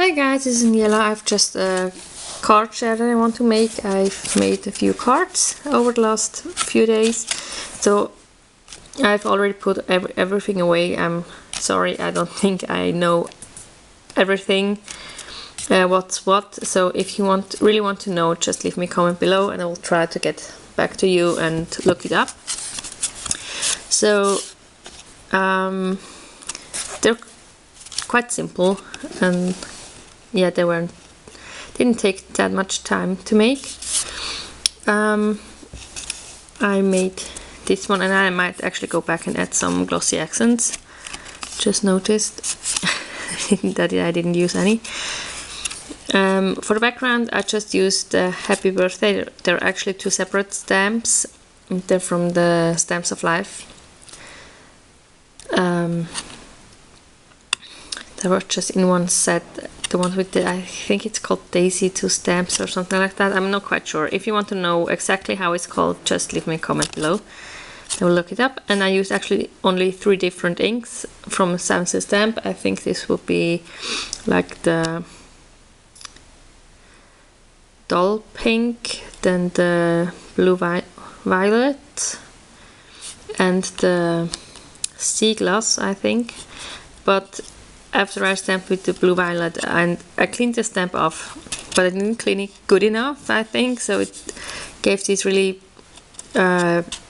Hi guys, this is Niela. I've just a card share that I want to make. I've made a few cards over the last few days, so I've already put everything away. I'm sorry, I don't think I know everything, what's what. So if you really want to know, just leave me a comment below and I will try to get back to you and look it up. So they're quite simple, and yeah, they didn't take that much time to make. I made this one, and I might actually go back and add some glossy accents. Just noticed that I didn't use any. For the background, I just used Happy Birthday. They're actually two separate stamps. They're from the Stamps of Life. They were just in one set. The one with the, I think it's called Daisy 2 stamps or something like that. I'm not quite sure. If you want to know exactly how it's called, just leave me a comment below. I will look it up. And I used actually only 3 different inks from Sam's stamp. I think this would be like the dull pink, then the blue violet, and the sea glass, I think. But after I stamped with the blue violet, and I cleaned the stamp off, but I didn't clean it good enough, I think, so it gave this really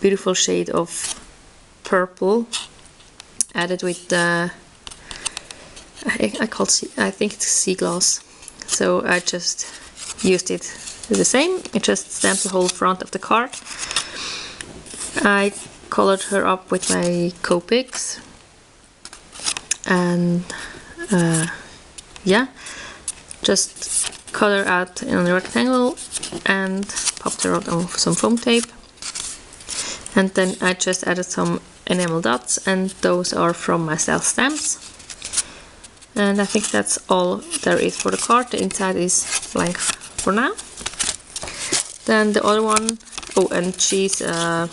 beautiful shade of purple added with the I think it's sea glass. So I just used it the same. I just stamped the whole front of the card. I colored her up with my Copics, and yeah, just color out in a rectangle and popped her out on some foam tape, and then I just added some enamel dots, and those are from my self stamps. And I think that's all there is for the card. The inside is blank for now. Then the other one, oh, and she's I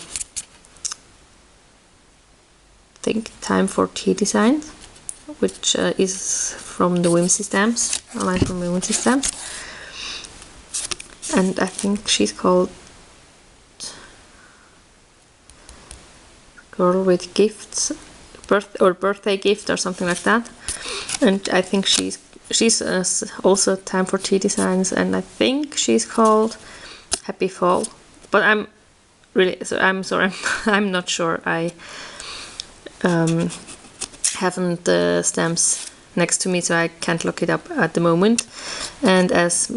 think Time for Tea design, which is from the Whimsy stamps, a line from the Whimsy stamps. And I think she's called Girl with Gifts, birthday gift or something like that. And I think she's also Time for Tea designs, and I think she's called Happy Fall. But I'm sorry, I'm not sure. I haven't the stamps next to me, so I can't look it up at the moment. And as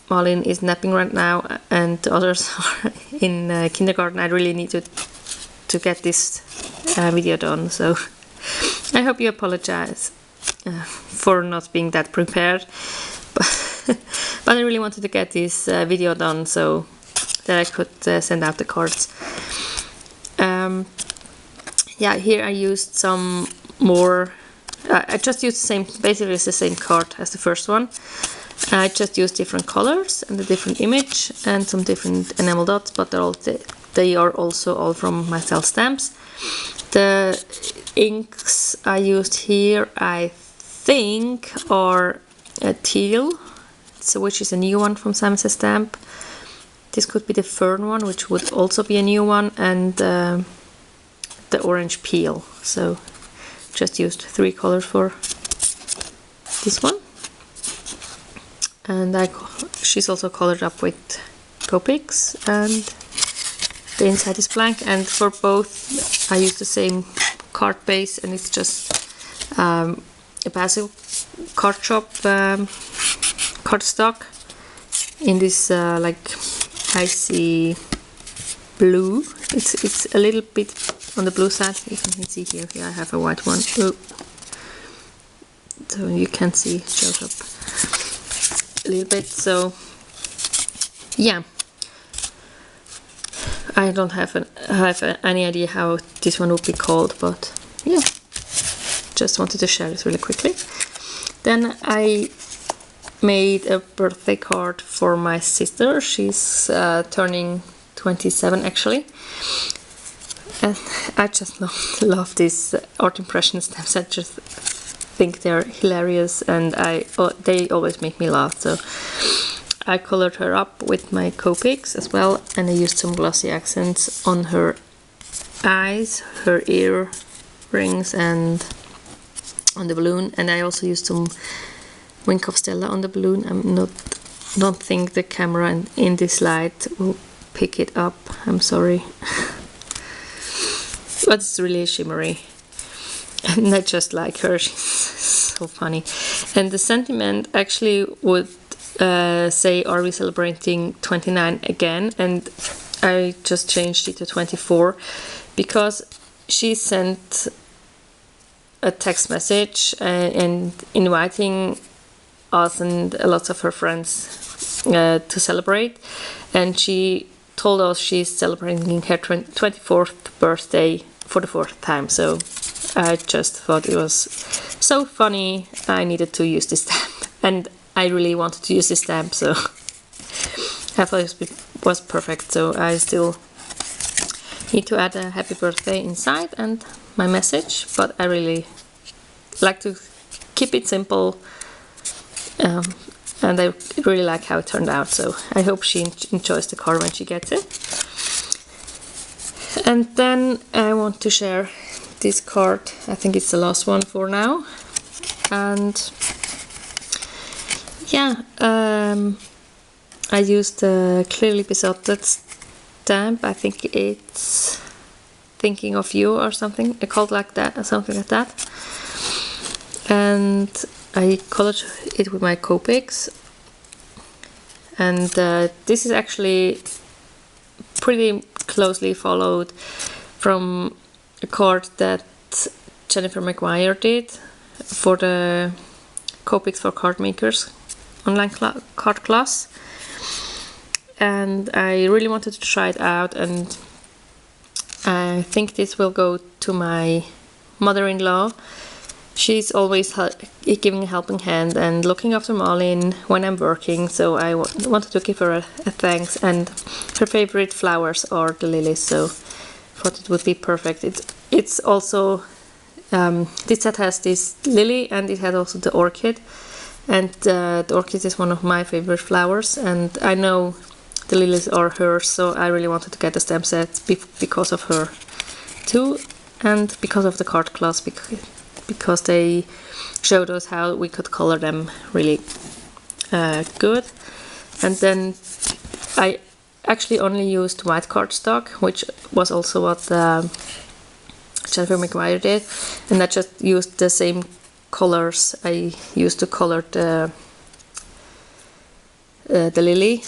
Malin is napping right now and the others are in kindergarten, I really need to get this video done. So I hope you apologize for not being that prepared, but I really wanted to get this video done so that I could send out the cards. Yeah, here I used some more. I just used basically it's the same card as the first one. I just used different colors and a different image and some different enamel dots, but they are also all from my self stamps. The inks I used here, I think, are teal, so which is a new one from Sam's stamp. This could be the fern one, which would also be a new one, and the orange peel. So just used 3 colors for this one. And she's also colored up with Copics, and the inside is blank. And for both I used the same card base, and it's just a basic cardstock cardstock in this like icy blue. It's a little bit on the blue side. You can see here I have a white one. Ooh. So you can see it shows up a little bit. So yeah, I don't have any idea how this one would be called, but yeah, just wanted to share this really quickly. Then I made a birthday card for my sister. She's turning 27 actually, and I just love these art impression stamps. I just think they're hilarious, and they always make me laugh. So I colored her up with my Copics as well, and I used some glossy accents on her eyes, her earrings, and on the balloon. And I also used some Wink of Stella on the balloon. Don't think the camera in this light will pick it up. I'm sorry. But it's really shimmery. And I just like her. She's so funny. And the sentiment actually would say, are we celebrating 29 again? And I just changed it to 24 because she sent a text message and inviting us and lots of her friends to celebrate, and she told us she's celebrating her 24th birthday for the 4th time. So I just thought it was so funny. I needed to use this stamp, and I really wanted to use this stamp, so I thought it was perfect. So I still need to add a happy birthday inside and my message, but I really like to keep it simple, and I really like how it turned out. So I hope she enjoys the card when she gets it. And then I want to share this card. I think it's the last one for now. And yeah, I used the Clearly Besotted stamp. I think it's Thinking of You or something, called like that, or something like that. And I colored it with my Copics. And this is actually pretty closely followed from a card that Jennifer McGuire did for the Copics for Card Makers online card class. And I really wanted to try it out, and I think this will go to my mother-in-law. She's always giving a helping hand and looking after Malin when I'm working, so I wanted to give her a thanks. And her favorite flowers are the lilies, so I thought it would be perfect. It's also this set has this lily, and it had also the orchid, and the orchid is one of my favorite flowers, and I know the lilies are hers, so I really wanted to get the stamp set because of her too, and because of the card class, because they showed us how we could color them really good. And then I actually only used white cardstock, which was also what Jennifer McGuire did, and I just used the same colors I used to color the lily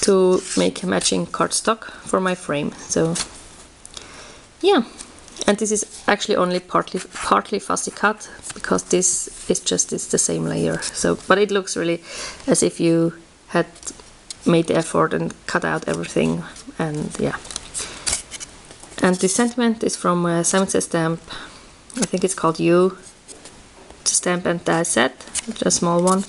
to make a matching cardstock for my frame. So yeah, and this is actually only partly fussy cut, because this is just the same layer. So, but it looks really as if you had made the effort and cut out everything. And yeah, and the sentiment is from Simon Says Stamp. I think it's called You. It's a stamp and die set, a small one.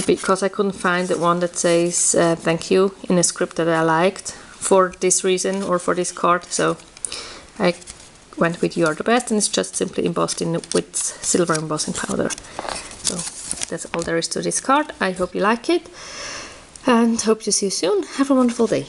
Because I couldn't find the one that says thank you in a script that I liked for this reason or for this card, so I went with You Are the Best, and it's just simply embossed with silver embossing powder. So that's all there is to this card. I hope you like it, and hope to see you soon. Have a wonderful day.